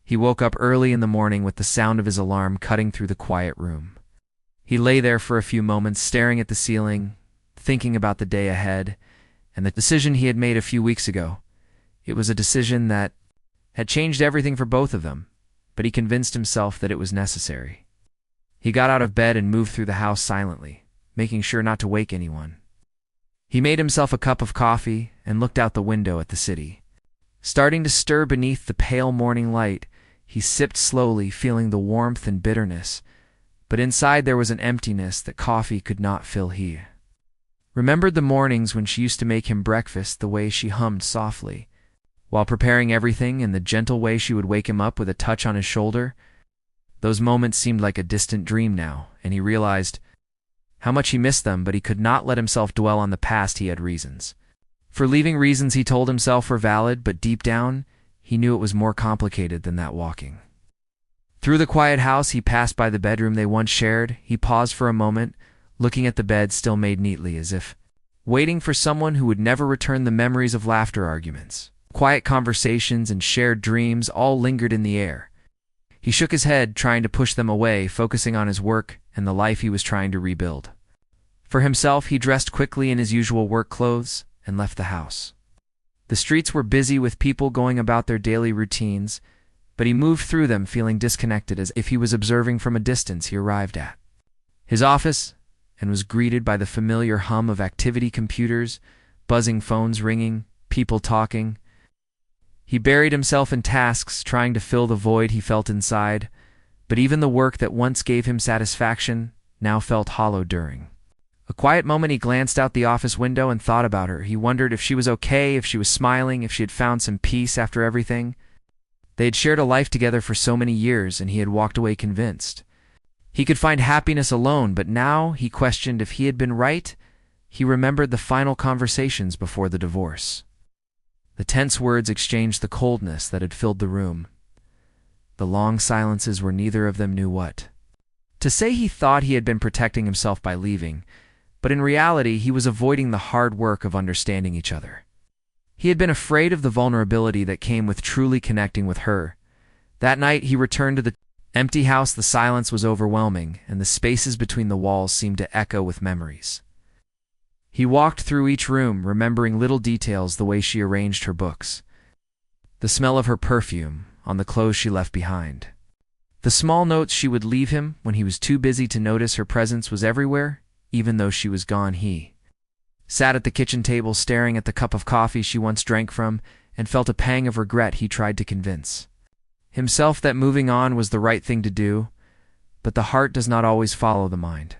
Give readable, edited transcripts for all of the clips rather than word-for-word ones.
He woke up early in the morning with the sound of his alarm cutting through the quiet room. He lay there for a few moments, staring at the ceiling, thinking about the day ahead, and the decision he had made a few weeks ago. It was a decision that had changed everything for both of them, but he convinced himself that it was necessary. He got out of bed and moved through the house silently, making sure not to wake anyone. He made himself a cup of coffee and looked out the window at the city. Starting to stir beneath the pale morning light, he sipped slowly, feeling the warmth and bitterness, but inside there was an emptiness that coffee could not fill. He remembered the mornings when she used to make him breakfast, the way she hummed softly while preparing everything, and the gentle way she would wake him up with a touch on his shoulder. Those moments seemed like a distant dream now, and he realized how much he missed them, but he could not let himself dwell on the past. He had reasons for leaving, reasons he told himself were valid, but deep down, he knew it was more complicated than that. Walking through the quiet house, he passed by the bedroom they once shared. He paused for a moment, looking at the bed still made neatly, as if waiting for someone who would never return. The memories of laughter, arguments, quiet conversations, and shared dreams all lingered in the air. He shook his head, trying to push them away, focusing on his work and the life he was trying to rebuild. For himself, he dressed quickly in his usual work clothes and left the house. The streets were busy with people going about their daily routines, but he moved through them feeling disconnected, as if he was observing from a distance. He arrived at his office and was greeted by the familiar hum of activity computers, buzzing phones ringing, people talking. He buried himself in tasks, trying to fill the void he felt inside, but even the work that once gave him satisfaction now felt hollow. During a quiet moment, he glanced out the office window and thought about her. He wondered if she was okay, if she was smiling, if she had found some peace after everything. They had shared a life together for so many years, and he had walked away convinced he could find happiness alone, but now he questioned if he had been right. He remembered the final conversations before the divorce. The tense words exchanged, the coldness that had filled the room. The long silences where neither of them knew what to say. He thought he had been protecting himself by leaving, but in reality he was avoiding the hard work of understanding each other. He had been afraid of the vulnerability that came with truly connecting with her. That night he returned to the empty house. The silence was overwhelming, and the spaces between the walls seemed to echo with memories. He walked through each room, remembering little details, the way she arranged her books, the smell of her perfume on the clothes she left behind, the small notes she would leave him when he was too busy to notice. Her presence was everywhere, even though she was gone. He sat at the kitchen table, staring at the cup of coffee she once drank from, and felt a pang of regret. He tried to convince himself that moving on was the right thing to do, but the heart does not always follow the mind.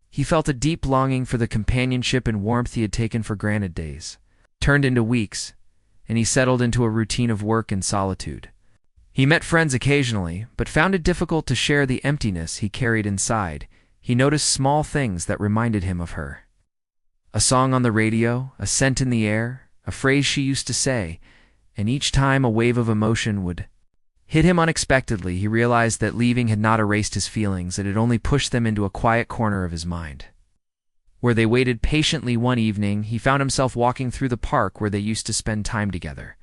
He felt a deep longing for the companionship and warmth he had taken for granted. Days turned into weeks, and he settled into a routine of work and solitude. He met friends occasionally, but found it difficult to share the emptiness he carried inside. He noticed small things that reminded him of her. A song on the radio, a scent in the air, a phrase she used to say, and each time a wave of emotion would hit him unexpectedly. He realized that leaving had not erased his feelings, it had only pushed them into a quiet corner of his mind, where they waited patiently. One evening, he found himself walking through the park where they used to spend time together.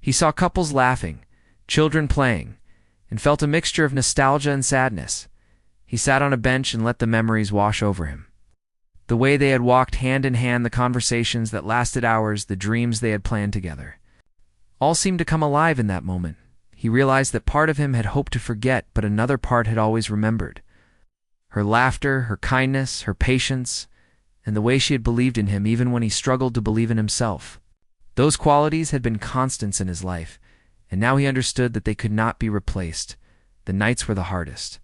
He saw couples laughing, children playing, and felt a mixture of nostalgia and sadness. He sat on a bench and let the memories wash over him. The way they had walked hand in hand, the conversations that lasted hours, the dreams they had planned together, all seemed to come alive in that moment. He realized that part of him had hoped to forget, but another part had always remembered. Her laughter, her kindness, her patience, and the way she had believed in him even when he struggled to believe in himself. Those qualities had been constants in his life, and now he understood that they could not be replaced. The nights were the hardest.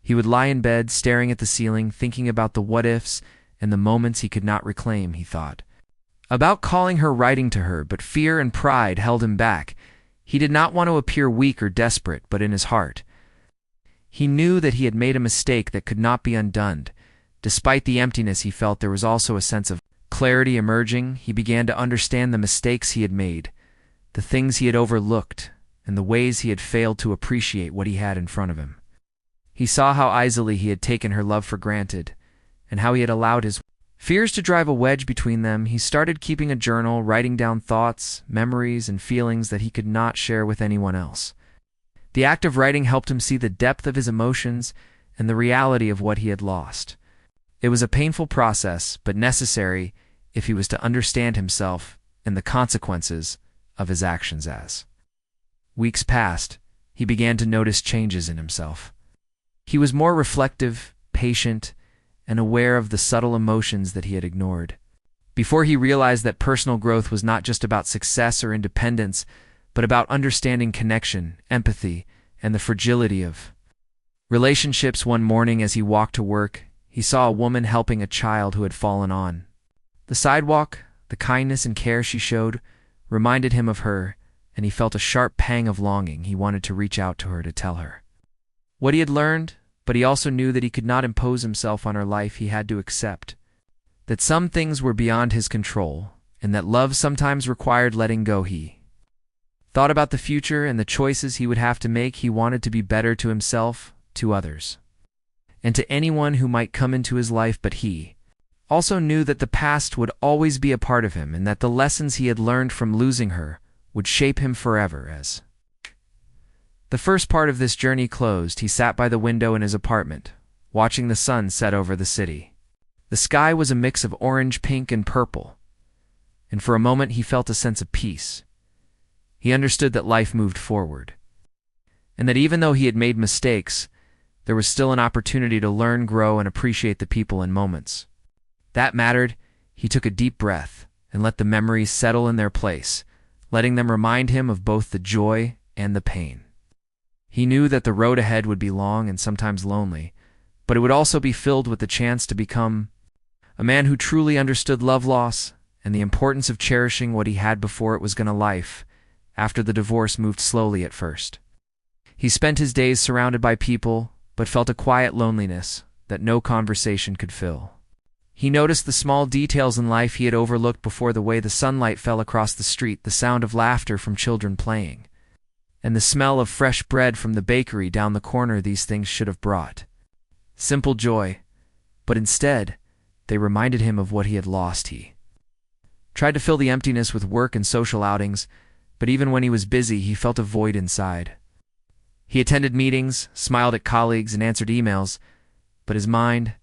He would lie in bed, staring at the ceiling, thinking about the what-ifs and the moments he could not reclaim. He thought about calling her, writing to her, but fear and pride held him back. He did not want to appear weak or desperate, but in his heart, he knew that he had made a mistake that could not be undone. Despite the emptiness he felt, there was also a sense of clarity emerging. He began to understand the mistakes he had made, the things he had overlooked, and the ways he had failed to appreciate what he had in front of him. He saw how easily he had taken her love for granted, and how he had allowed his fears to drive a wedge between them. He started keeping a journal, writing down thoughts, memories, and feelings that he could not share with anyone else. The act of writing helped him see the depth of his emotions and the reality of what he had lost. It was a painful process, but necessary if he was to understand himself and the consequences of his actions. As weeks passed, he began to notice changes in himself. He was more reflective, patient, and aware of the subtle emotions that he had ignored. Before he realized that personal growth was not just about success or independence, but about understanding connection, empathy, and the fragility of relationships. One morning as he walked to work, he saw a woman helping a child who had fallen on the sidewalk. The kindness and care she showed reminded him of her, and he felt a sharp pang of longing. He wanted to reach out to her to tell her what he had learned, but he also knew that he could not impose himself on her life. He had to accept that some things were beyond his control, and that love sometimes required letting go. He thought about the future and the choices he would have to make. He wanted to be better to himself, to others, and to anyone who might come into his life, but he also knew that the past would always be a part of him and that the lessons he had learned from losing her would shape him forever. As the first part of this journey closed, he sat by the window in his apartment, watching the sun set over the city. The sky was a mix of orange, pink, and purple, and for a moment he felt a sense of peace. He understood that life moved forward, and that even though he had made mistakes, there was still an opportunity to learn, grow, and appreciate the people and moments that mattered. He took a deep breath and let the memories settle in their place, letting them remind him of both the joy and the pain. He knew that the road ahead would be long and sometimes lonely, but it would also be filled with the chance to become a man who truly understood love, loss, and the importance of cherishing what he had before it was gone. Life after the divorce moved slowly at first. He spent his days surrounded by people, but felt a quiet loneliness that no conversation could fill. He noticed the small details in life he had overlooked before: the way the sunlight fell across the street, the sound of laughter from children playing, and the smell of fresh bread from the bakery down the corner. These things should have brought simple joy, but instead, they reminded him of what he had lost. He tried to fill the emptiness with work and social outings, but even when he was busy, he felt a void inside. He attended meetings, smiled at colleagues, and answered emails, but his mind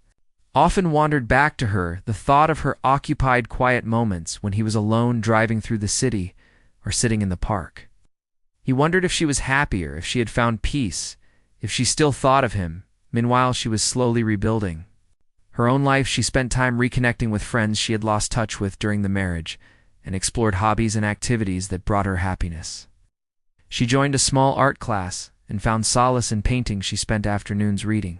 often wandered back to her, the thought of her occupied quiet moments when he was alone driving through the city or sitting in the park. He wondered if she was happier, if she had found peace, if she still thought of him. Meanwhile, she was slowly rebuilding her own life. She spent time reconnecting with friends she had lost touch with during the marriage and explored hobbies and activities that brought her happiness. She joined a small art class and found solace in painting. She spent afternoons reading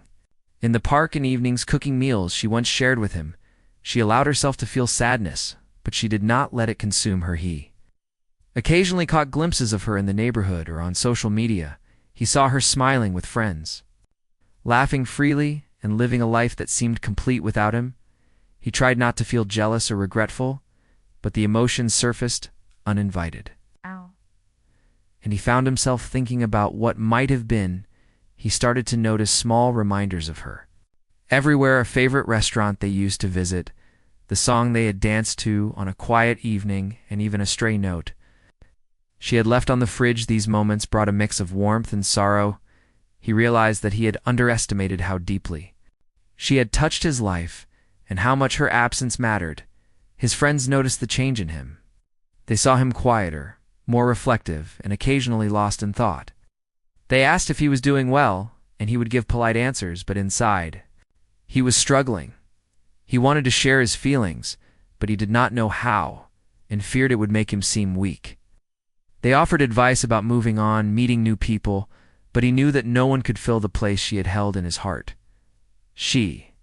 in the park and evenings cooking meals she once shared with him. She allowed herself to feel sadness, but she did not let it consume her. He occasionally caught glimpses of her in the neighborhood or on social media. He saw her smiling with friends, laughing freely, and living a life that seemed complete without him. He tried not to feel jealous or regretful, but the emotions surfaced uninvited. Ow. And he found himself thinking about what might have been. He started to notice small reminders of her. Everywhere: a favorite restaurant they used to visit, the song they had danced to on a quiet evening, and even a stray note she had left on the fridge. These moments brought a mix of warmth and sorrow. He realized that he had underestimated how deeply she had touched his life and how much her absence mattered. His friends noticed the change in him. They saw him quieter, more reflective, and occasionally lost in thought. They asked if he was doing well, and he would give polite answers, but inside, he was struggling. He wanted to share his feelings, but he did not know how, and feared it would make him seem weak. They offered advice about moving on, meeting new people, but he knew that no one could fill the place she had held in his heart. She,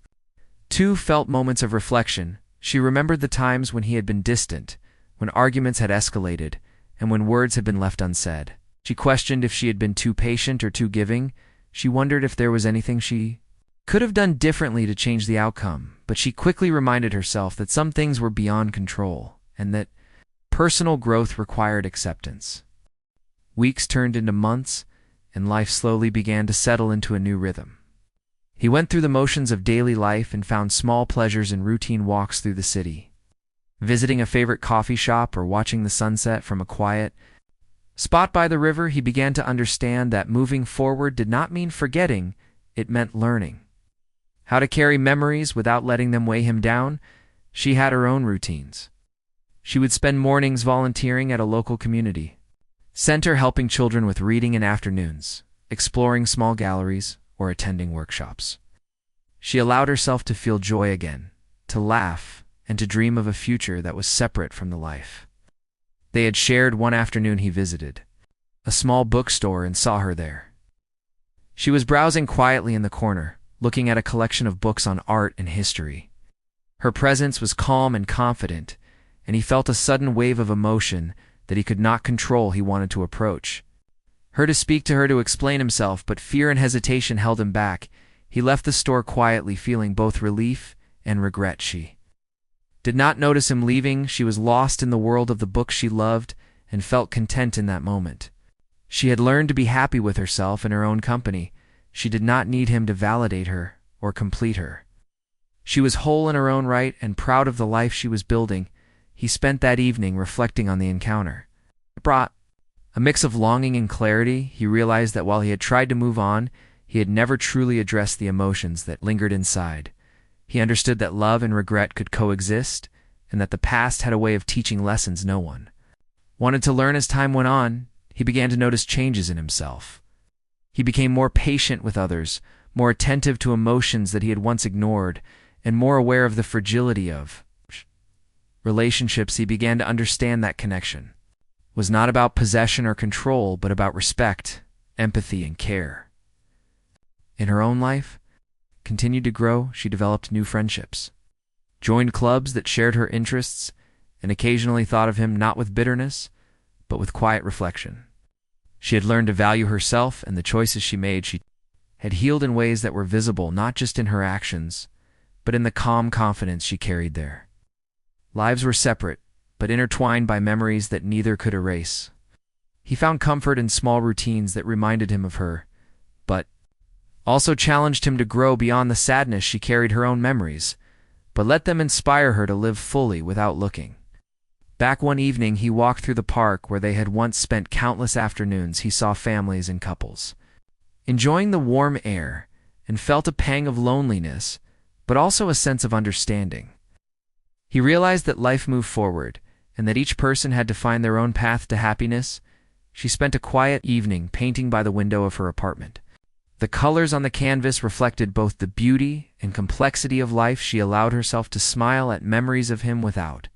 too, felt moments of reflection. She remembered the times when he had been distant, when arguments had escalated, and when words had been left unsaid. She questioned if she had been too patient or too giving. She wondered if there was anything she could have done differently to change the outcome, but she quickly reminded herself that some things were beyond control, and that personal growth required acceptance. Weeks turned into months, and life slowly began to settle into a new rhythm. He went through the motions of daily life and found small pleasures in routine walks through the city, visiting a favorite coffee shop or watching the sunset from a quiet Spot by the river, he began to understand that moving forward did not mean forgetting, it meant learning. How to carry memories without letting them weigh him down. She had her own routines. She would spend mornings volunteering at a local community center, helping children with reading, and afternoons exploring small galleries or attending workshops. She allowed herself to feel joy again, to laugh, and to dream of a future that was separate from the life they had shared. One afternoon he visited a small bookstore and saw her there. She was browsing quietly in the corner, looking at a collection of books on art and history. Her presence was calm and confident, and he felt a sudden wave of emotion that he could not control. He wanted to approach her, to speak to her, to explain himself, but fear and hesitation held him back. He left the store quietly, feeling both relief and regret. She did not notice him leaving. She was lost in the world of the books she loved and felt content in that moment. She had learned to be happy with herself in her own company. She did not need him to validate her or complete her. She was whole in her own right and proud of the life she was building. He spent that evening reflecting on the encounter. It brought a mix of longing and clarity. He realized that while he had tried to move on, he had never truly addressed the emotions that lingered inside. He understood that love and regret could coexist, and that the past had a way of teaching lessons no one wanted to learn. As time went on, he began to notice changes in himself. He became more patient with others, more attentive to emotions that he had once ignored, and more aware of the fragility of relationships. He began to understand that connection was not about possession or control, but about respect, empathy, and care. In her own life, continued to grow, she developed new friendships, joined clubs that shared her interests, and occasionally thought of him not with bitterness, but with quiet reflection. She had learned to value herself and the choices she made. She had healed in ways that were visible not just in her actions, but in the calm confidence she carried there. Lives were separate, but intertwined by memories that neither could erase. He found comfort in small routines that reminded him of her, but also challenged him to grow beyond the sadness. She carried her own memories, but let them inspire her to live fully without looking back. One evening, he walked through the park where they had once spent countless afternoons. He saw families and couples enjoying the warm air and felt a pang of loneliness, but also a sense of understanding. He realized that life moved forward and that each person had to find their own path to happiness. She spent a quiet evening painting by the window of her apartment. The colors on the canvas reflected both the beauty and complexity of life. She allowed herself to smile at memories of him without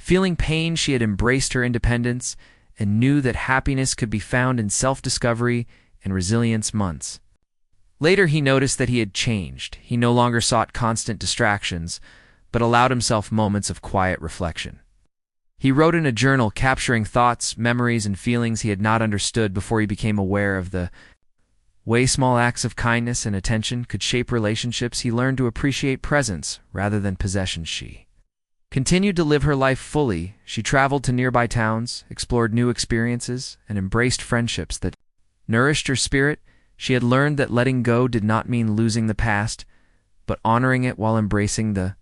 feeling pain. She had embraced her independence and knew that happiness could be found in self-discovery and resilience. Months later, he noticed that he had changed. He no longer sought constant distractions, but allowed himself moments of quiet reflection. He wrote in a journal, capturing thoughts, memories, and feelings he had not understood before. He became aware of the way small acts of kindness and attention could shape relationships. He learned to appreciate presence rather than possessions. She continued to live her life fully. She traveled to nearby towns, explored new experiences, and embraced friendships that nourished her spirit. She had learned that letting go did not mean losing the past, but honoring it while embracing the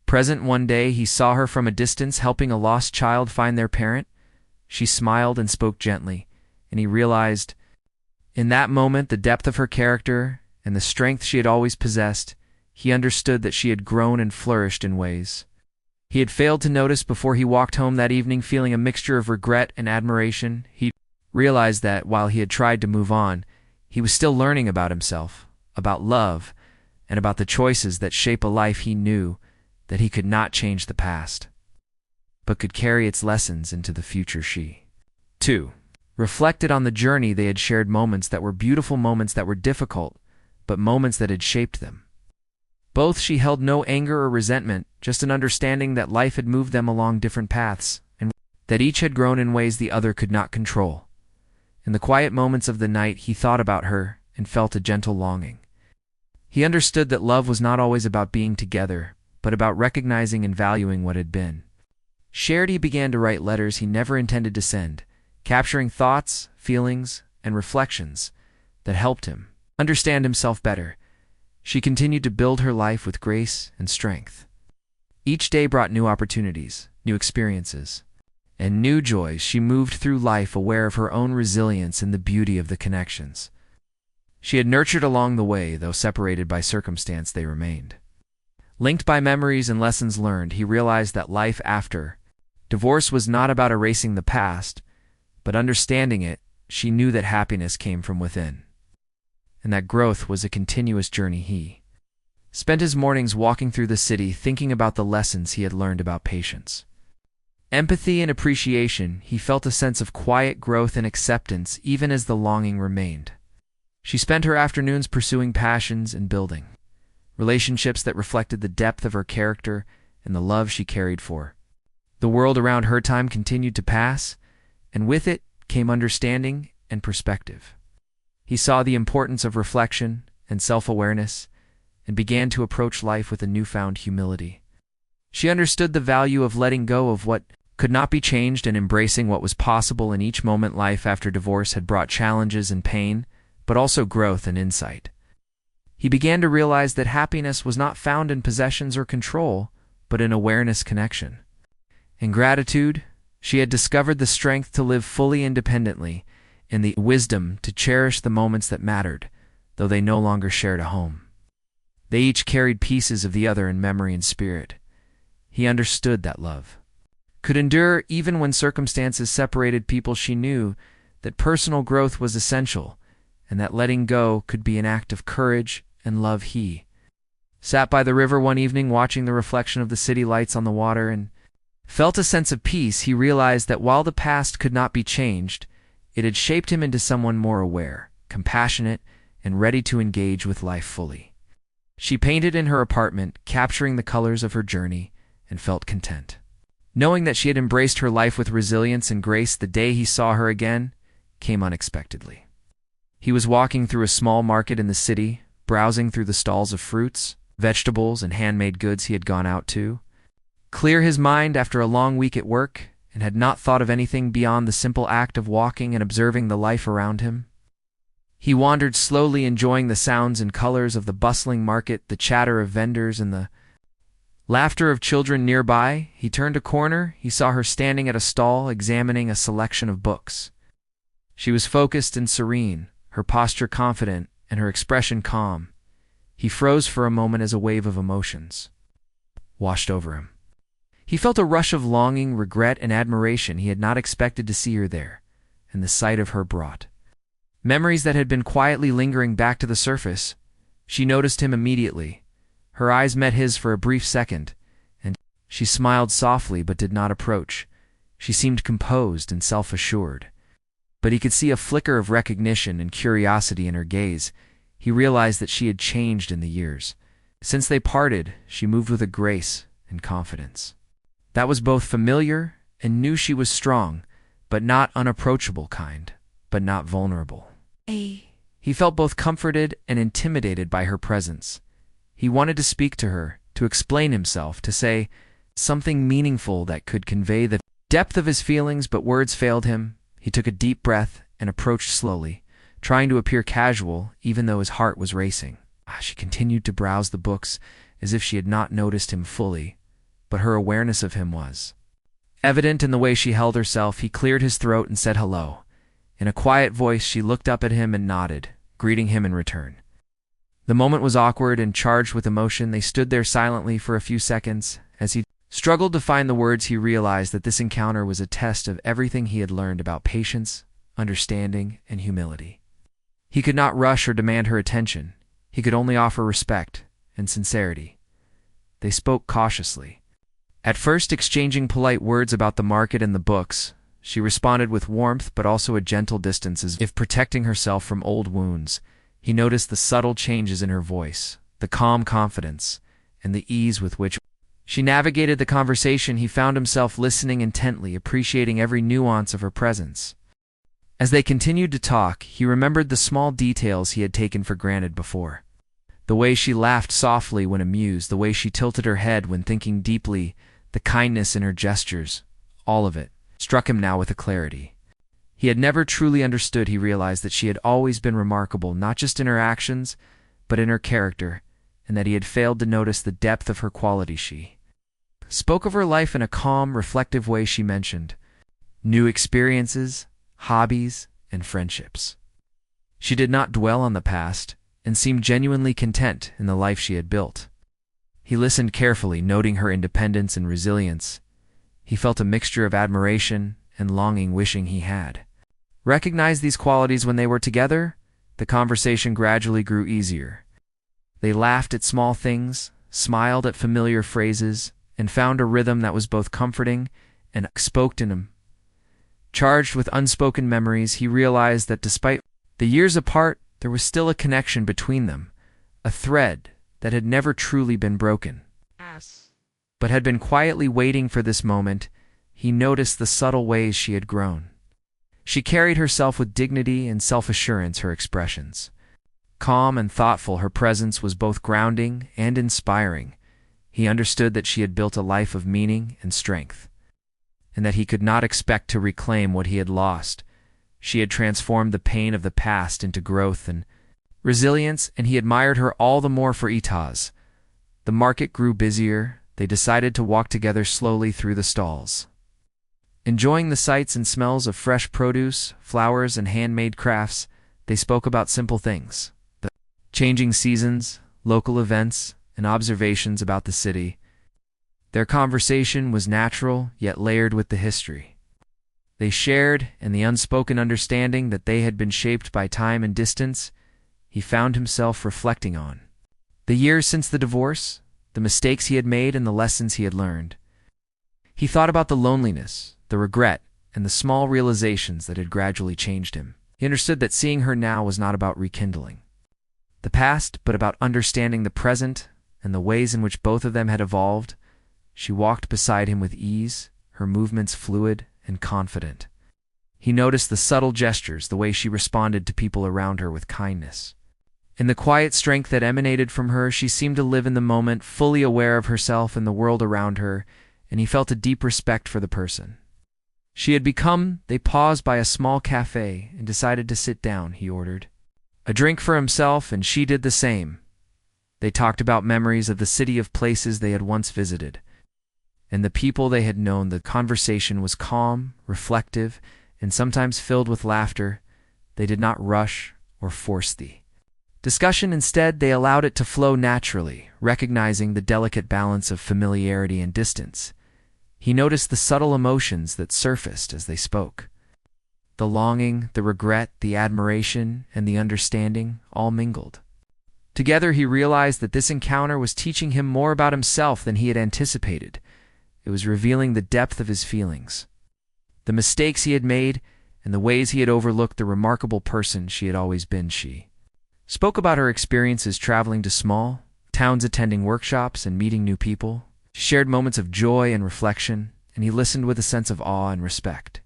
present. One day, he saw her from a distance, helping a lost child find their parent. She smiled and spoke gently, and he realized in that moment the depth of her character and the strength she had always possessed. He understood that she had grown and flourished in ways he had failed to notice before. He walked home that evening feeling a mixture of regret and admiration. He realized that while he had tried to move on, he was still learning about himself, about love, and about the choices that shape a life. He knew that he could not change the past, but could carry its lessons into the future. She, too, reflected on the journey they had shared, moments that were beautiful, moments that were difficult, but moments that had shaped them. Both she held no anger or resentment, just an understanding that life had moved them along different paths, and that each had grown in ways the other could not control. In the quiet moments of the night, he thought about her and felt a gentle longing. He understood that love was not always about being together, but about recognizing and valuing what had been shared. He began to write letters he never intended to send, capturing thoughts, feelings, and reflections that helped him understand himself better. She continued to build her life with grace and strength. Each day brought new opportunities, new experiences, and new joys, she moved through life aware of her own resilience and the beauty of the connections she had nurtured along the way. Though separated by circumstance, they remained. Linked by memories and lessons learned, he realized that life after divorce was not about erasing the past, but understanding it. She knew that happiness came from within, and that growth was a continuous journey. He spent his mornings walking through the city, thinking about the lessons he had learned about patience, empathy, and appreciation. He felt a sense of quiet growth and acceptance even as the longing remained. She spent her afternoons pursuing passions and building relationships that reflected the depth of her character and the love she carried for the world around her. Time continued to pass, and with it came understanding and perspective. He saw the importance of reflection and self-awareness and began to approach life with a newfound humility. She understood the value of letting go of what could not be changed and embracing what was possible in each moment. Life after divorce had brought challenges and pain, but also growth and insight. He began to realize that happiness was not found in possessions or control, but in awareness, connection, and gratitude. She had discovered the strength to live fully independently and the wisdom to cherish the moments that mattered, though they no longer shared a home. They each carried pieces of the other in memory and spirit. He understood that love could endure even when circumstances separated people. She knew that personal growth was essential, and that letting go could be an act of courage and love. He sat by the river one evening, watching the reflection of the city lights on the water, and felt a sense of peace. He realized that while the past could not be changed, it had shaped him into someone more aware, compassionate, and ready to engage with life fully. She painted in her apartment, capturing the colors of her journey, and felt content, knowing that she had embraced her life with resilience and grace. The day he saw her again came unexpectedly. He was walking through a small market in the city, browsing through the stalls of fruits, vegetables, and handmade goods he had gone out to clear his mind after a long week at work, and had not thought of anything beyond the simple act of walking and observing the life around him. He wandered slowly, enjoying the sounds and colors of the bustling market, the chatter of vendors, and the laughter of children nearby. He turned a corner. He saw her standing at a stall, examining a selection of books. She was focused and serene, her posture confident, and her expression calm. He froze for a moment as a wave of emotions washed over him. He felt a rush of longing, regret, and admiration. He had not expected to see her there, and the sight of her brought memories that had been quietly lingering back to the surface. She noticed him immediately. Her eyes met his for a brief second, and she smiled softly but did not approach. She seemed composed and self-assured, but he could see a flicker of recognition and curiosity in her gaze. He realized that she had changed in the years. Since they parted, she moved with a grace and confidence that was both familiar and knew. She was strong, but not unapproachable, kind, but not vulnerable. He felt both comforted and intimidated by her presence. He wanted to speak to her, to explain himself, to say something meaningful that could convey the depth of his feelings, but words failed him. He took a deep breath and approached slowly, trying to appear casual even though his heart was racing. She continued to browse the books as if she had not noticed him fully, but her awareness of him was evident in the way she held herself. He cleared his throat and said hello. In a quiet voice, she looked up at him and nodded, greeting him in return. The moment was awkward and charged with emotion. They stood there silently for a few seconds. As he struggled to find the words, he realized that this encounter was a test of everything he had learned about patience, understanding, and humility. He could not rush or demand her attention. He could only offer respect and sincerity. They spoke cautiously, at first exchanging polite words about the market and the books. She responded with warmth but also a gentle distance, as if protecting herself from old wounds. He noticed the subtle changes in her voice, the calm confidence, and the ease with which she navigated the conversation. He found himself listening intently, appreciating every nuance of her presence. As they continued to talk, he remembered the small details he had taken for granted before. The way she laughed softly when amused, the way she tilted her head when thinking deeply, the kindness in her gestures, all of it struck him now with a clarity he had never truly understood. He realized that she had always been remarkable, not just in her actions, but in her character, and that he had failed to notice the depth of her quality. She spoke of her life in a calm, reflective way. She mentioned new experiences, hobbies, and friendships. She did not dwell on the past and seemed genuinely content in the life she had built. He listened carefully, noting her independence and resilience. He felt a mixture of admiration and longing, wishing he had recognized these qualities when they were together. The conversation gradually grew easier. They laughed at small things, smiled at familiar phrases, and found a rhythm that was both comforting and spoke in him. Charged with unspoken memories, he realized that despite the years apart, there was still a connection between them, a thread that had never truly been broken, but had been quietly waiting for this moment. He noticed the subtle ways she had grown. She carried herself with dignity and self-assurance, her expressions calm and thoughtful. Her presence was both grounding and inspiring. He understood that she had built a life of meaning and strength, and that he could not expect to reclaim what he had lost. She had transformed the pain of the past into growth and resilience, and he admired her all the more for it. The market grew busier. They decided to walk together slowly through the stalls, enjoying the sights and smells of fresh produce, flowers, and handmade crafts. They spoke about simple things, the changing seasons, local events, and observations about the city. Their conversation was natural, yet layered with the history they shared and the unspoken understanding that they had been shaped by time and distance. He found himself reflecting on the years since the divorce, the mistakes he had made, and the lessons he had learned. He thought about the loneliness, the regret, and the small realizations that had gradually changed him. He understood that seeing her now was not about rekindling the past, but about understanding the present and the ways in which both of them had evolved. She walked beside him with ease, her movements fluid and confident. He noticed the subtle gestures, the way she responded to people around her with kindness. In the quiet strength that emanated from her, she seemed to live in the moment, fully aware of herself and the world around her, and he felt a deep respect for the person she had become. They paused by a small cafe and decided to sit down. He ordered a drink for himself, and she did the same. They talked about memories of the city, of places they had once visited, and the people they had known. The conversation was calm, reflective, and sometimes filled with laughter. They did not rush or force the discussion. Instead, they allowed it to flow naturally, recognizing the delicate balance of familiarity and distance. He noticed the subtle emotions that surfaced as they spoke. The longing, the regret, the admiration, and the understanding all mingled together. He realized that this encounter was teaching him more about himself than he had anticipated. It was revealing the depth of his feelings, the mistakes he had made, and the ways he had overlooked the remarkable person she had always been. She spoke about her experiences traveling to small towns, attending workshops, and meeting new people. She shared moments of joy and reflection, and he listened with a sense of awe and respect.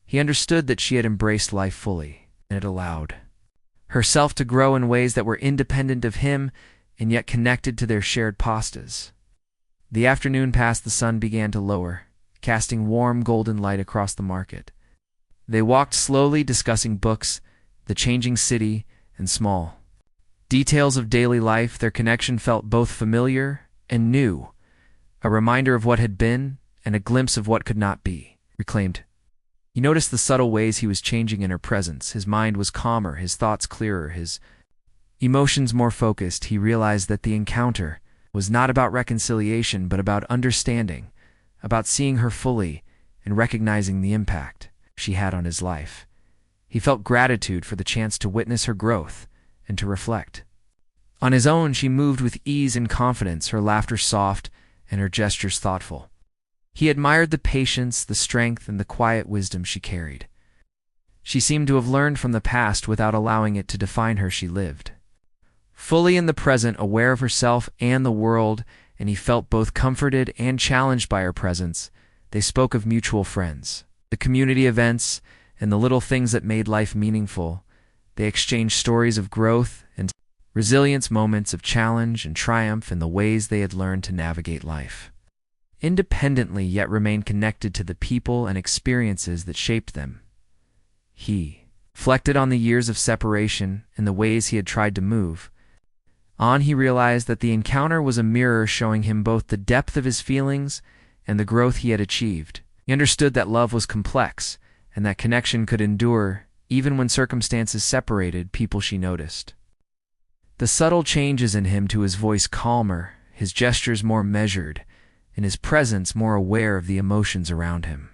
He understood that she had embraced life fully, and had allowed herself to grow in ways that were independent of him and yet connected to their shared pastas. The afternoon passed. The sun began to lower, casting warm golden light across the market. They walked slowly, discussing books, the changing city, and small details of daily life. Their connection felt both familiar and new, a reminder of what had been and a glimpse of what could not be reclaimed. He noticed the subtle ways he was changing in her presence. His mind was calmer, his thoughts clearer, his emotions more focused. He realized that the encounter was not about reconciliation, but about understanding, about seeing her fully and recognizing the impact she had on his life. He felt gratitude for the chance to witness her growth and to reflect on his own. She moved with ease and confidence, her laughter soft and her gestures thoughtful. He admired the patience, the strength, and the quiet wisdom she carried. She seemed to have learned from the past without allowing it to define her. She lived fully in the present, aware of herself and the world, and he felt both comforted and challenged by her presence. They spoke of mutual friends, the community events, and the little things that made life meaningful. They exchanged stories of growth and resilience, moments of challenge and triumph, and the ways they had learned to navigate life independently yet remain connected to the people and experiences that shaped them. He reflected on the years of separation and the ways he had tried to move on. He realized that the encounter was a mirror showing him both the depth of his feelings and the growth he had achieved. He understood that love was complex, and that connection could endure even when circumstances separated people she noticed. The subtle changes in him, to his voice calmer, his gestures more measured, and his presence more aware of the emotions around him.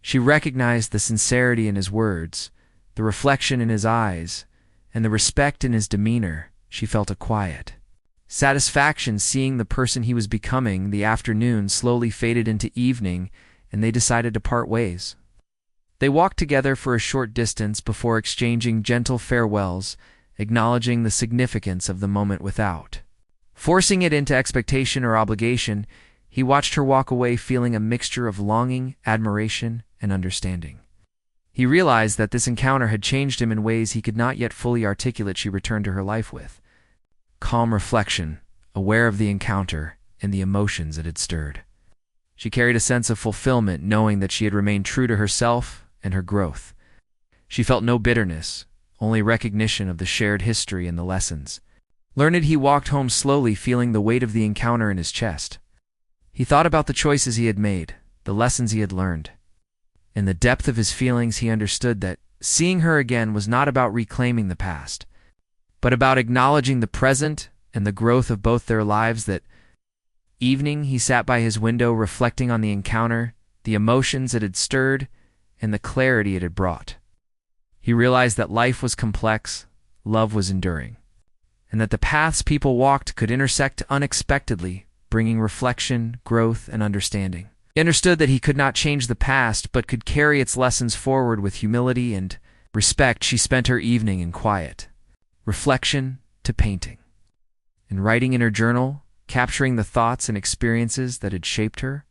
She recognized the sincerity in his words, the reflection in his eyes, and the respect in his demeanor. She felt a quiet satisfaction seeing the person he was becoming. The afternoon slowly faded into evening, and they decided to part ways. They walked together for a short distance before exchanging gentle farewells, acknowledging the significance of the moment without forcing it into expectation or obligation. He watched her walk away, feeling a mixture of longing, admiration, and understanding. He realized that this encounter had changed him in ways he could not yet fully articulate. She returned to her life with calm reflection, aware of the encounter and the emotions it had stirred. She carried a sense of fulfillment, knowing that she had remained true to herself and her growth. She felt no bitterness, only recognition of the shared history and the lessons learned. He walked home slowly, feeling the weight of the encounter in his chest. He thought about the choices he had made, the lessons he had learned. In the depth of his feelings, he understood that seeing her again was not about reclaiming the past, but about acknowledging the present and the growth of both their lives. That evening, he sat by his window, reflecting on the encounter, the emotions it had stirred, and the clarity it had brought. He realized that life was complex, love was enduring, and that the paths people walked could intersect unexpectedly, bringing reflection, growth, and understanding. He understood that he could not change the past, but could carry its lessons forward with humility and respect. She spent her evening in quiet reflection to painting and writing in her journal, capturing the thoughts and experiences that had shaped her.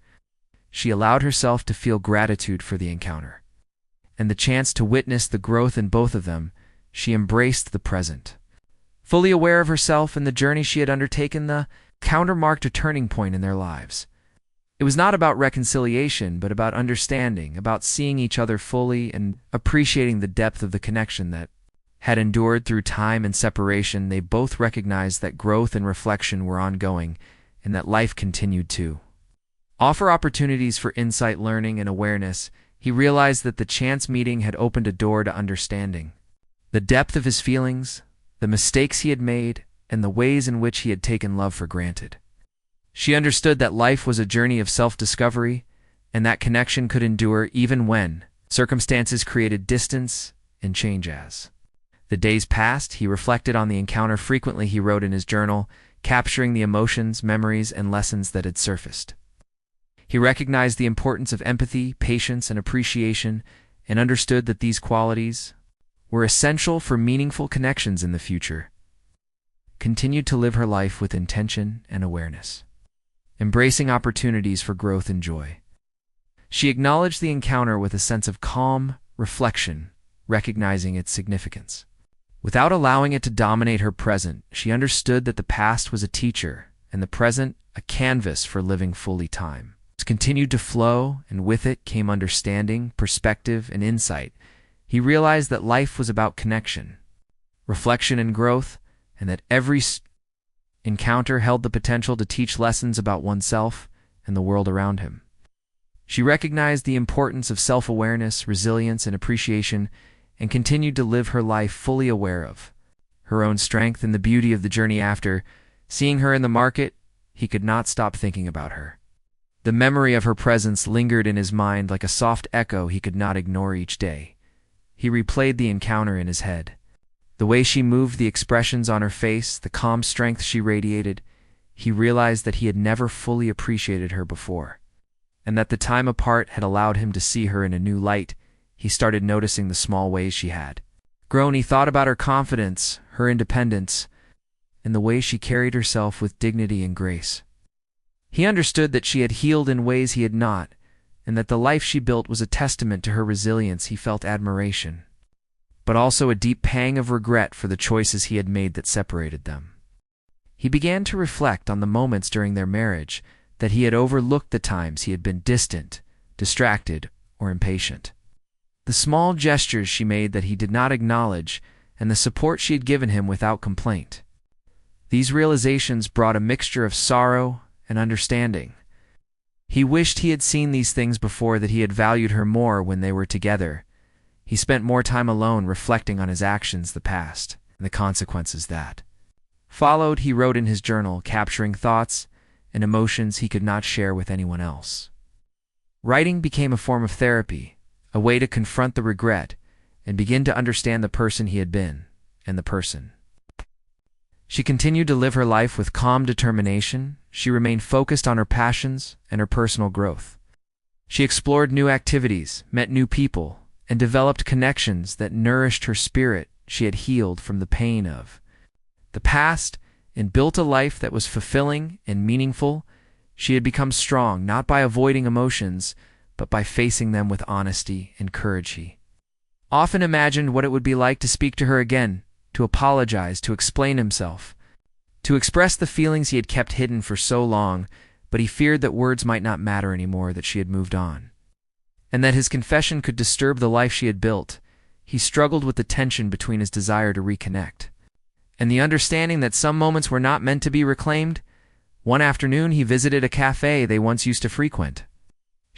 She allowed herself to feel gratitude for the encounter and the chance to witness the growth in both of them. She embraced the present, fully aware of herself and the journey she had undertaken. The encounter marked a turning point in their lives. It was not about reconciliation, but about understanding, about seeing each other fully and appreciating the depth of the connection that had endured through time and separation. They both recognized that growth and reflection were ongoing, and that life continued to offer opportunities for insight, learning, and awareness. He realized that the chance meeting had opened a door to understanding the depth of his feelings, the mistakes he had made, and the ways in which he had taken love for granted. She understood that life was a journey of self-discovery, and that connection could endure even when circumstances created distance and change. As the days passed, he reflected on the encounter frequently. He wrote in his journal, capturing the emotions, memories, and lessons that had surfaced. He recognized the importance of empathy, patience, and appreciation, and understood that these qualities were essential for meaningful connections in the future. Continued to live her life with intention and awareness, embracing opportunities for growth and joy. She acknowledged the encounter with a sense of calm reflection, recognizing its significance. Without allowing it to dominate her present, she understood that the past was a teacher and the present a canvas for living fully. Time continued to flow, and with it came understanding, perspective, and insight. He realized that life was about connection, reflection, and growth, and that every encounter held the potential to teach lessons about oneself and the world around him. She recognized the importance of self-awareness, resilience, and appreciation, and continued to live her life fully aware of her own strength and the beauty of the journey. After seeing her in the market, he could not stop thinking about her. The memory of her presence lingered in his mind like a soft echo he could not ignore. Each day, he replayed the encounter in his head. The way she moved, the expressions on her face, the calm strength she radiated. He realized that he had never fully appreciated her before, and that the time apart had allowed him to see her in a new light. He started noticing the small ways she had grown. He thought about her confidence, her independence, and the way she carried herself with dignity and grace. He understood that she had healed in ways he had not, and that the life she built was a testament to her resilience. He felt admiration, but also a deep pang of regret for the choices he had made that separated them. He began to reflect on the moments during their marriage that he had overlooked, the times he had been distant, distracted, or impatient. The small gestures she made that he did not acknowledge, and the support she had given him without complaint. These realizations brought a mixture of sorrow and understanding. He wished he had seen these things before, that he had valued her more when they were together. He spent more time alone reflecting on his actions, the past, and the consequences that followed. He wrote in his journal, capturing thoughts and emotions he could not share with anyone else. Writing became a form of therapy, a way to confront the regret and begin to understand the person he had been and the person. She continued to live her life with calm determination. She remained focused on her passions and her personal growth. She explored new activities, met new people, and developed connections that nourished her spirit. She had healed from the pain of the past and built a life that was fulfilling and meaningful. She had become strong not by avoiding emotions, but by facing them with honesty and courage. He often imagined what it would be like to speak to her again, to apologize, to explain himself, to express the feelings he had kept hidden for so long, but he feared that words might not matter anymore, that she had moved on, and that his confession could disturb the life she had built. He struggled with the tension between his desire to reconnect and the understanding that some moments were not meant to be reclaimed. One afternoon he visited a cafe they once used to frequent.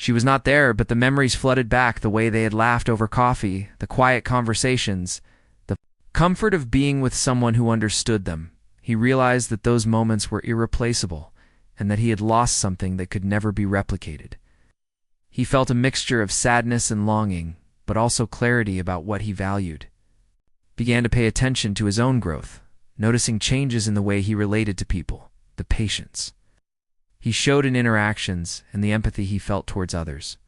She was not there, but the memories flooded back, the way they had laughed over coffee, the quiet conversations, the comfort of being with someone who understood them. He realized that those moments were irreplaceable and that he had lost something that could never be replicated. He felt a mixture of sadness and longing, but also clarity about what he valued. Began to pay attention to his own growth, noticing changes in the way he related to people, the patience he showed in interactions, and the empathy he felt towards others.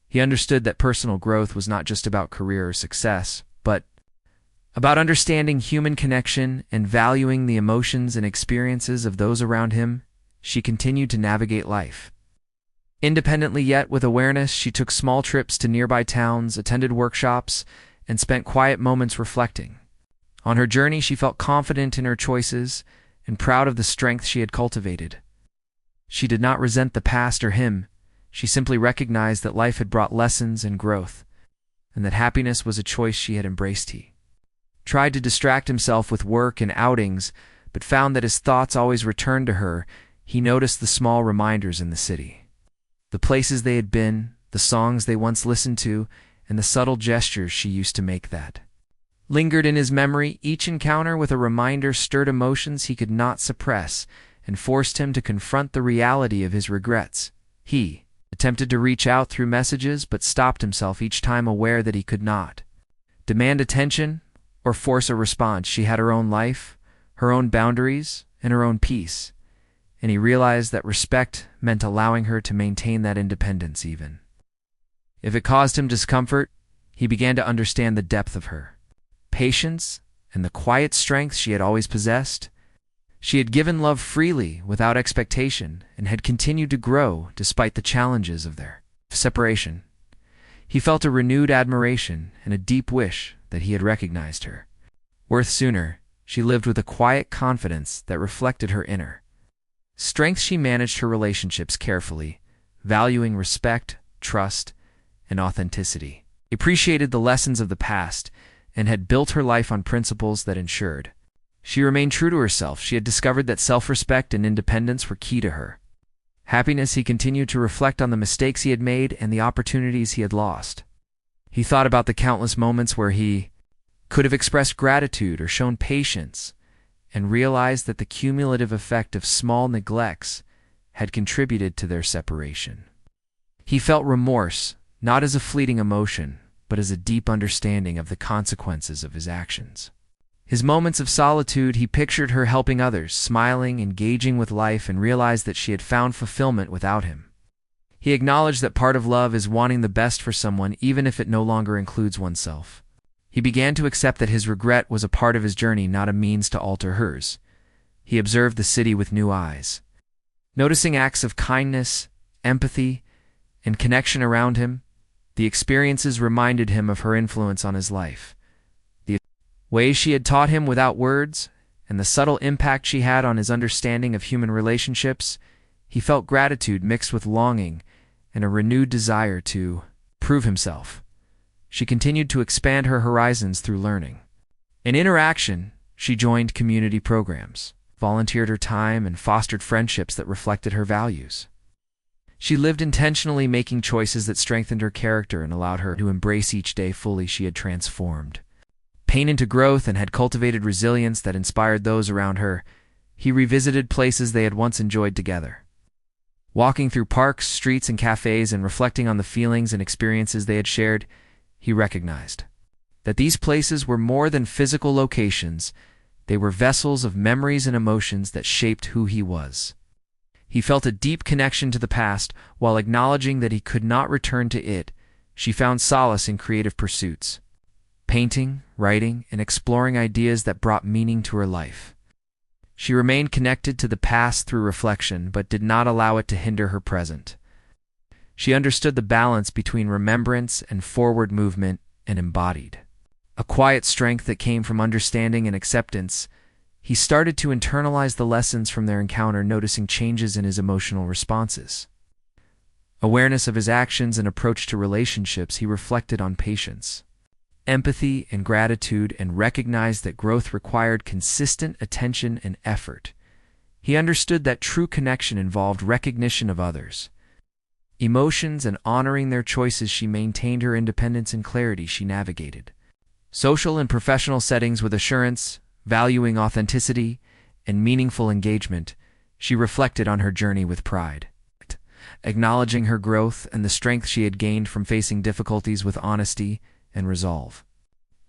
He understood that personal growth was not just about career or success, but about understanding human connection and valuing the emotions and experiences of those around him. She continued to navigate life independently, yet with awareness. She took small trips to nearby towns, attended workshops, and spent quiet moments reflecting. On her journey, she felt confident in her choices and proud of the strength she had cultivated. She did not resent the past or him. She simply recognized that life had brought lessons and growth, and that happiness was a choice she had embraced. He tried to distract himself with work and outings, but found that his thoughts always returned to her. He noticed the small reminders in the city, the places they had been, the songs they once listened to, and the subtle gestures she used to make that lingered in his memory. Each encounter with a reminder stirred emotions he could not suppress and forced him to confront the reality of his regrets. He attempted to reach out through messages, but stopped himself each time, aware that he could not demand attention or force a response. She had her own life, her own boundaries, and her own peace, and he realized that respect meant allowing her to maintain that independence even if it caused him discomfort. He began to understand the depth of her patience and the quiet strength she had always possessed. She had given love freely, without expectation, and had continued to grow despite the challenges of their separation. He felt a renewed admiration and a deep wish that he had recognized her worth sooner. She lived with a quiet confidence that reflected her inner strength. She managed her relationships carefully, valuing respect, trust, and authenticity. He appreciated the lessons of the past and had built her life on principles that ensured she remained true to herself. She had discovered that self-respect and independence were key to her happiness. He continued to reflect on the mistakes he had made and the opportunities he had lost. He thought about the countless moments where he could have expressed gratitude or shown patience, and realized that the cumulative effect of small neglects had contributed to their separation. He felt remorse, not as a fleeting emotion, but as a deep understanding of the consequences of his actions. His moments of solitude, he pictured her helping others, smiling, engaging with life, and realized that she had found fulfillment without him. He acknowledged that part of love is wanting the best for someone, even if it no longer includes oneself. He began to accept that his regret was a part of his journey, not a means to alter hers. He observed the city with new eyes, noticing acts of kindness, empathy, and connection around him. The experiences reminded him of her influence on his life, the ways she had taught him without words, and the subtle impact she had on his understanding of human relationships. He felt gratitude mixed with longing and a renewed desire to prove himself. She continued to expand her horizons through learning. In interaction, she joined community programs, volunteered her time, and fostered friendships that reflected her values. She lived intentionally, making choices that strengthened her character and allowed her to embrace each day fully. She had transformed pain into growth and had cultivated resilience that inspired those around her. He revisited places they had once enjoyed together. Walking through parks, streets, and cafes and reflecting on the feelings and experiences they had shared, he recognized that these places were more than physical locations. They were vessels of memories and emotions that shaped who he was. He felt a deep connection to the past. While acknowledging that he could not return to it, she found solace in creative pursuits, painting, writing, and exploring ideas that brought meaning to her life. She remained connected to the past through reflection, but did not allow it to hinder her present. She understood the balance between remembrance and forward movement and embodied a quiet strength that came from understanding and acceptance. He started to internalize the lessons from their encounter, noticing changes in his emotional responses. Awareness of his actions and approach to relationships, he reflected on patience, empathy, and gratitude, and recognized that growth required consistent attention and effort. He understood that true connection involved recognition of others' emotions and honoring their choices. She maintained her independence and clarity. She navigated social and professional settings with assurance, valuing authenticity and meaningful engagement. She reflected on her journey with pride, acknowledging her growth and the strength she had gained from facing difficulties with honesty and resolve.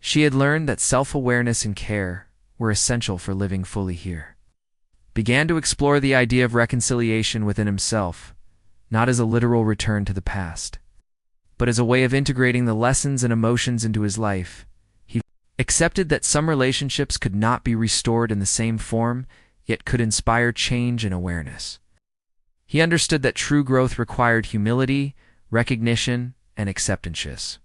She had learned that self-awareness and care were essential for living fully here. Began to explore the idea of reconciliation within himself, not as a literal return to the past, but as a way of integrating the lessons and emotions into his life. He accepted that some relationships could not be restored in the same form, yet could inspire change and awareness. He understood that true growth required humility, recognition, and acceptance.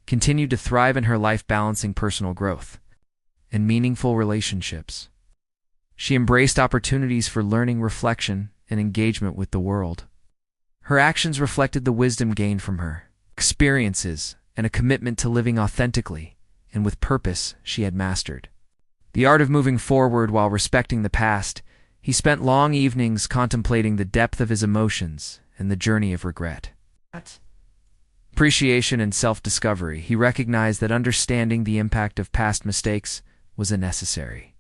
Continued to thrive in her life, balancing personal growth and meaningful relationships. She embraced opportunities for learning, reflection, and engagement with the world. Her actions reflected the wisdom gained from her experiences and a commitment to living authentically and with purpose she had mastered the art of moving forward while respecting the past. He spent long evenings contemplating the depth of his emotions and the journey of regret, appreciation, and self-discovery. He recognized that understanding the impact of past mistakes was a necessary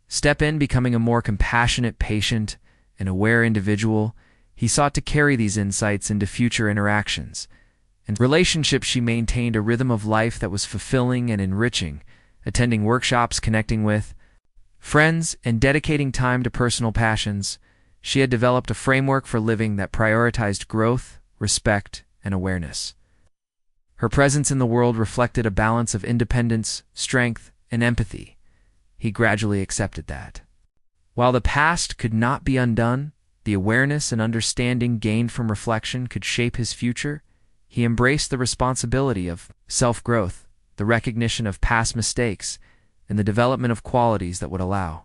step in becoming a more compassionate, patient, and aware individual. He sought to carry these insights into future interactions and relationships. She maintained a rhythm of life that was fulfilling and enriching, attending workshops, connecting with friends, and dedicating time to personal passions. She had developed a framework for living that prioritized growth, respect, and awareness. Her presence in the world reflected a balance of independence, strength, and empathy. He gradually accepted that while the past could not be undone, the awareness and understanding gained from reflection could shape his future. He embraced the responsibility of self-growth, the recognition of past mistakes, and the development of qualities that would allow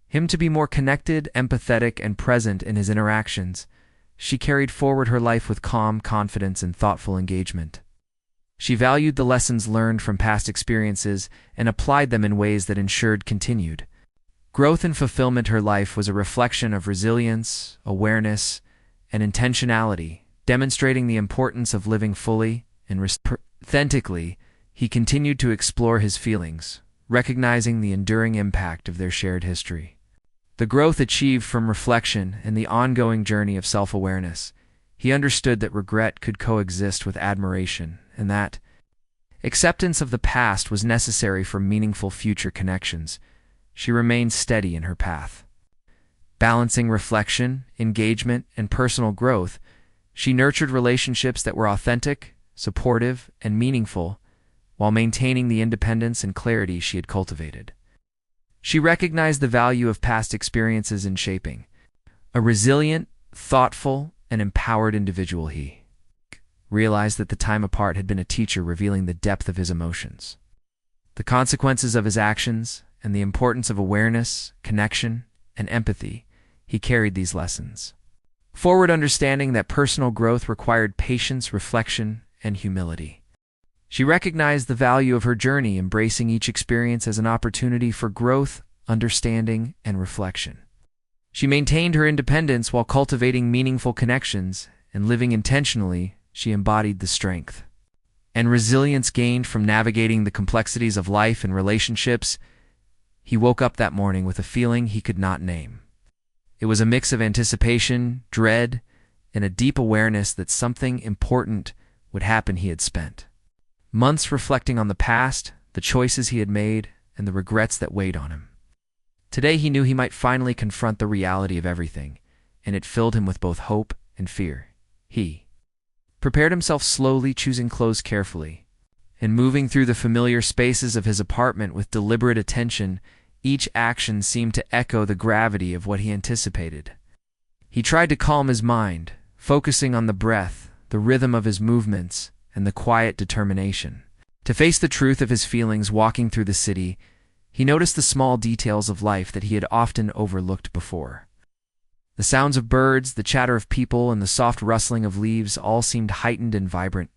him to be more connected, empathetic, and present in his interactions. She carried forward her life with calm confidence and thoughtful engagement. She valued the lessons learned from past experiences and applied them in ways that ensured continued growth and fulfillment. Her life was a reflection of resilience, awareness, and intentionality, demonstrating the importance of living fully and authentically. He continued to explore his feelings, recognizing the enduring impact of their shared history. The growth achieved from reflection and the ongoing journey of self-awareness. He understood that regret could coexist with admiration, and that acceptance of the past was necessary for meaningful future connections. She remained steady in her path. Balancing reflection, engagement, and personal growth, she nurtured relationships that were authentic, supportive, and meaningful, while maintaining the independence and clarity she had cultivated. She recognized the value of past experiences in shaping a resilient, thoughtful, and empowered individual. He realized that the time apart had been a teacher, revealing the depth of his emotions, the consequences of his actions, and the importance of awareness, connection, and empathy. He carried these lessons forward, understanding that personal growth required patience, reflection, and humility. She recognized the value of her journey, embracing each experience as an opportunity for growth, understanding, and reflection. She maintained her independence while cultivating meaningful connections and living intentionally, she embodied the strength and resilience gained from navigating the complexities of life and relationships. He woke up that morning with a feeling he could not name. It was a mix of anticipation, dread, and a deep awareness that something important would happen. He had spent months reflecting on the past, the choices he had made, and the regrets that weighed on him. Today he knew he might finally confront the reality of everything, and it filled him with both hope and fear. He prepared himself slowly, choosing clothes carefully, and moving through the familiar spaces of his apartment with deliberate attention. Each action seemed to echo the gravity of what he anticipated. He tried to calm his mind, focusing on the breath, the rhythm of his movements, and the quiet determination to face the truth of his feelings. Walking through the city, he noticed the small details of life that he had often overlooked before. The sounds of birds, the chatter of people, and the soft rustling of leaves all seemed heightened and vibrant.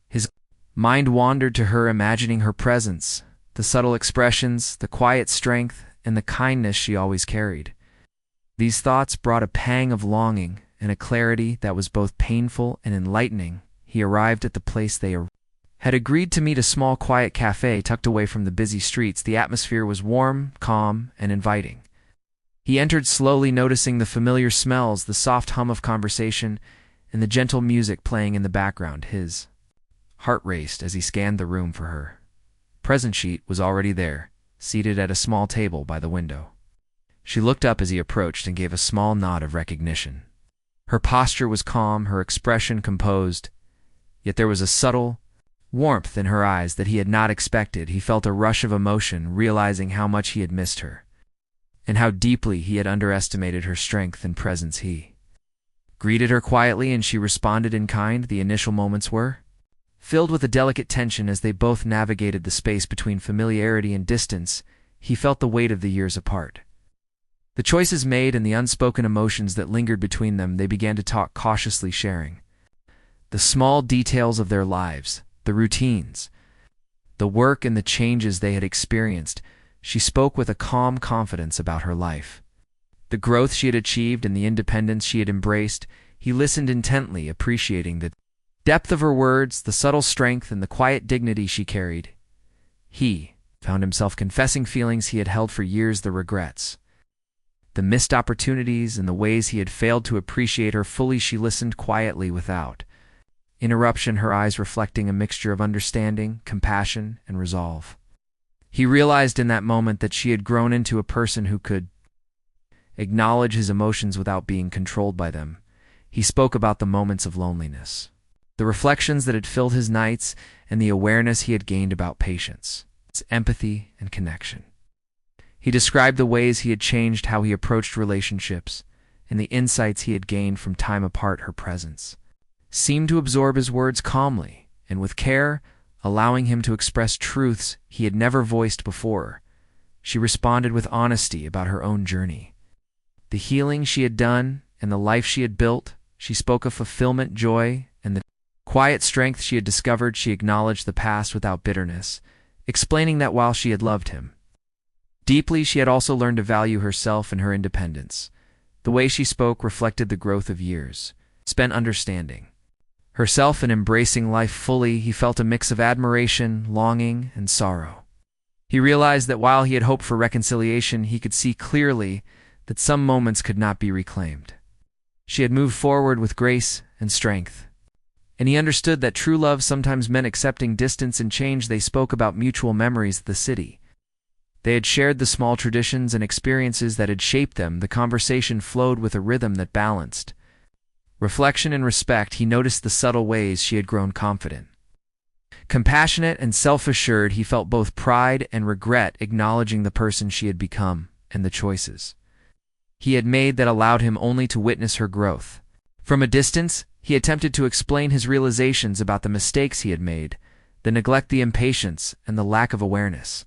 His mind wandered to her, imagining her presence, the subtle expressions, the quiet strength, and the kindness she always carried. These thoughts brought a pang of longing and a clarity that was both painful and enlightening. He arrived at the place they had agreed to meet, a small quiet cafe tucked away from the busy streets. The atmosphere was warm, calm, and inviting. He entered slowly, noticing the familiar smells, the soft hum of conversation, and the gentle music playing in the background. His heart raced as he scanned the room for her. Present sheet was already there, seated at a small table by the window. She looked up as he approached and gave a small nod of recognition. Her posture was calm, her expression composed, yet there was a subtle warmth in her eyes that he had not expected. He felt a rush of emotion, realizing how much he had missed her, and how deeply he had underestimated her strength and presence. He greeted her quietly, and she responded in kind. The initial moments were filled with a delicate tension as they both navigated the space between familiarity and distance. He felt the weight of the years apart, the choices made, and the unspoken emotions that lingered between them. They began to talk cautiously, sharing the small details of their lives, the routines, the work, and the changes they had experienced. She spoke with a calm confidence about her life, the growth she had achieved, and the independence she had embraced. He listened intently, appreciating the depth of her words, the subtle strength, and the quiet dignity she carried. He found himself confessing feelings he had held for years, the regrets, the missed opportunities, and the ways he had failed to appreciate her fully. She listened quietly, without interruption, her eyes reflecting a mixture of understanding, compassion, and resolve. He realized in that moment that she had grown into a person who could acknowledge his emotions without being controlled by them. He spoke about the moments of loneliness, the reflections that had filled his nights, and the awareness he had gained about patience, its empathy, and connection. He described the ways he had changed, how he approached relationships, and the insights he had gained from time apart. Her presence seemed to absorb his words calmly and with care, allowing him to express truths he had never voiced before. She responded with honesty about her own journey, the healing she had done, and the life she had built. She spoke of fulfillment, joy, and the quiet strength she had discovered. She acknowledged the past without bitterness, explaining that while she had loved him deeply, she had also learned to value herself and her independence. The way she spoke reflected the growth of years spent understanding herself and embracing life fully. He felt a mix of admiration, longing, and sorrow. He realized that while he had hoped for reconciliation, he could see clearly that some moments could not be reclaimed. She had moved forward with grace and strength, and he understood that true love sometimes meant accepting distance and change. They spoke about mutual memories of the city. They had shared the small traditions and experiences that had shaped them. The conversation flowed with a rhythm that balanced reflection and respect. He noticed the subtle ways she had grown confident, compassionate, and self-assured. He felt both pride and regret, acknowledging the person she had become and the choices he had made that allowed him only to witness her growth. From a distance, he attempted to explain his realizations about the mistakes he had made, the neglect, the impatience, and the lack of awareness.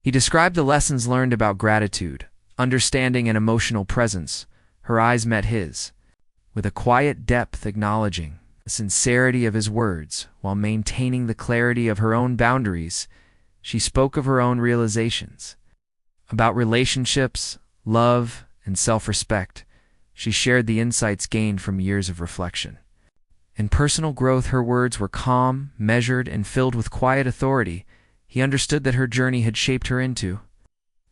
He described the lessons learned about gratitude, understanding, and emotional presence. Her eyes met his, with a quiet depth, acknowledging the sincerity of his words while maintaining the clarity of her own boundaries. She spoke of her own realizations about relationships, love, and self-respect, she shared the insights gained from years of reflection. In personal growth, her words were calm, measured, and filled with quiet authority. He understood that her journey had shaped her into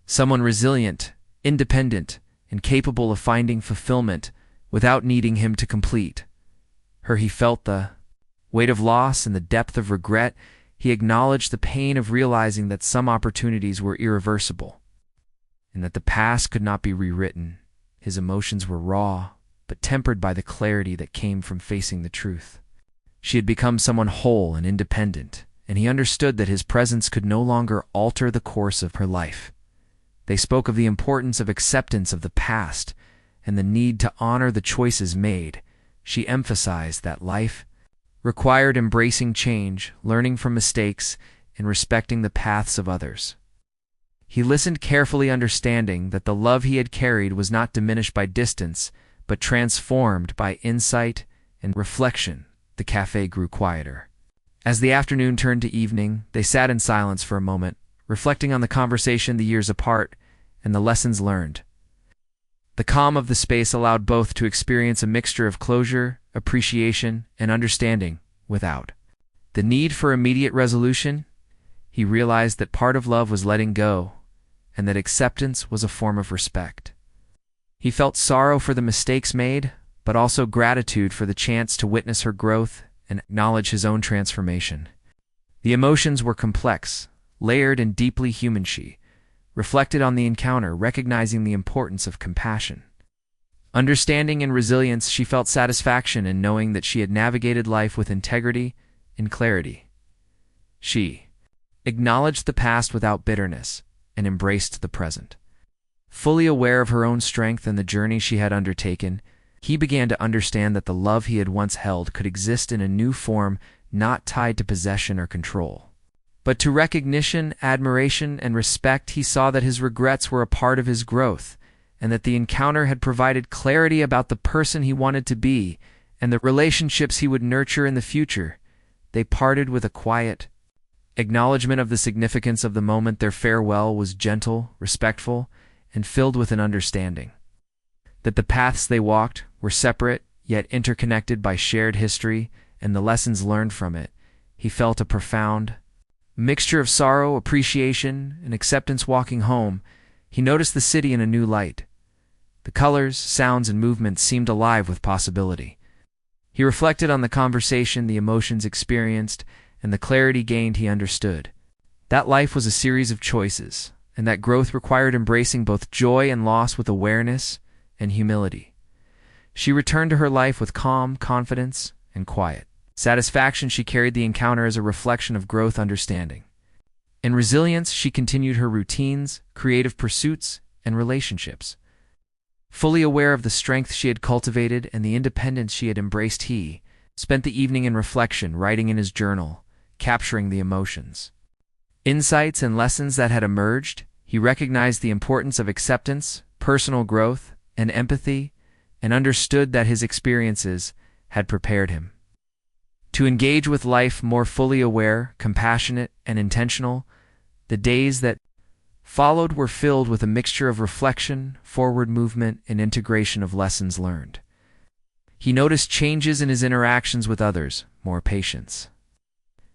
someone resilient, independent, and capable of finding fulfillment without needing him to complete her. He felt the weight of loss and the depth of regret. He acknowledged the pain of realizing that some opportunities were irreversible and that the past could not be rewritten. His emotions were raw, but tempered by the clarity that came from facing the truth. She had become someone whole and independent, and he understood that his presence could no longer alter the course of her life. They spoke of the importance of acceptance of the past and the need to honor the choices made. She emphasized that life required embracing change, learning from mistakes, and respecting the paths of others. He listened carefully, understanding that the love he had carried was not diminished by distance, but transformed by insight and reflection. The cafe grew quieter. As the afternoon turned to evening, they sat in silence for a moment, reflecting on the conversation, the years apart, and the lessons learned. The calm of the space allowed both to experience a mixture of closure, appreciation, and understanding without the need for immediate resolution. He realized that part of love was letting go, and that acceptance was a form of respect. He felt sorrow for the mistakes made, but also gratitude for the chance to witness her growth and acknowledge his own transformation. The emotions were complex, layered, and deeply human. She reflected on the encounter, recognizing the importance of compassion, understanding, and resilience. She felt satisfaction in knowing that she had navigated life with integrity and clarity. She acknowledged the past without bitterness and embraced the present. Fully aware of her own strength and the journey she had undertaken, he began to understand that the love he had once held could exist in a new form, not tied to possession or control, but to recognition, admiration, and respect. He saw that his regrets were a part of his growth, and that the encounter had provided clarity about the person he wanted to be and the relationships he would nurture in the future. They parted with a quiet acknowledgement of the significance of the moment. Their farewell was gentle, respectful, and filled with an understanding that the paths they walked were separate yet interconnected by shared history and the lessons learned from it. He felt a profound mixture of sorrow, appreciation, and acceptance. Walking home, he noticed the city in a new light. The colors, sounds, and movements seemed alive with possibility. He reflected on the conversation, the emotions experienced, and the clarity gained. He understood that life was a series of choices, and that growth required embracing both joy and loss with awareness and humility. She returned to her life with calm, confidence, and quiet satisfaction. She carried the encounter as a reflection of growth, understanding, and resilience. She continued her routines, creative pursuits, and relationships. Fully aware of the strength she had cultivated and the independence she had embraced, he spent the evening in reflection, writing in his journal, capturing the emotions, insights, and lessons that had emerged. He recognized the importance of acceptance, personal growth, and empathy, and understood that his experiences had prepared him to engage with life more fully, aware, compassionate, and intentional. The days that followed were filled with a mixture of reflection, forward movement, and integration of lessons learned. He noticed changes in his interactions with others, more patience,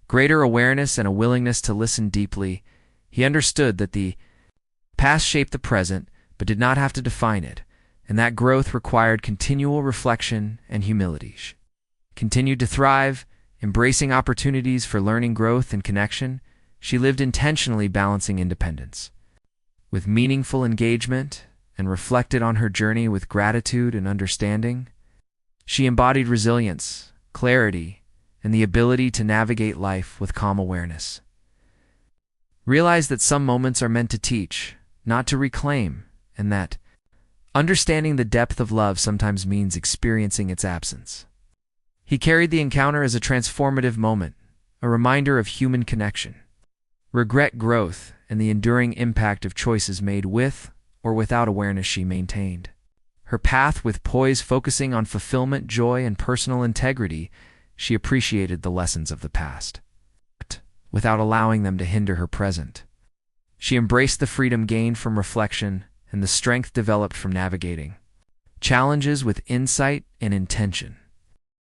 greater awareness, and a willingness to listen deeply. He understood that the past shaped the present, but did not have to define it, and that growth required continual reflection and humility. She continued to thrive, embracing opportunities for learning, growth, and connection. She lived intentionally, balancing independence with meaningful engagement, and reflected on her journey with gratitude and understanding. She embodied resilience, clarity, and the ability to navigate life with calm awareness. Realize that some moments are meant to teach, not to reclaim, and that understanding the depth of love sometimes means experiencing its absence. He carried the encounter as a transformative moment, a reminder of human connection, regret, growth, and the enduring impact of choices made with or without awareness. She maintained her path with poise, focusing on fulfillment, joy, and personal integrity. She appreciated the lessons of the past, but without allowing them to hinder her present. She embraced the freedom gained from reflection and the strength developed from navigating challenges with insight and intention.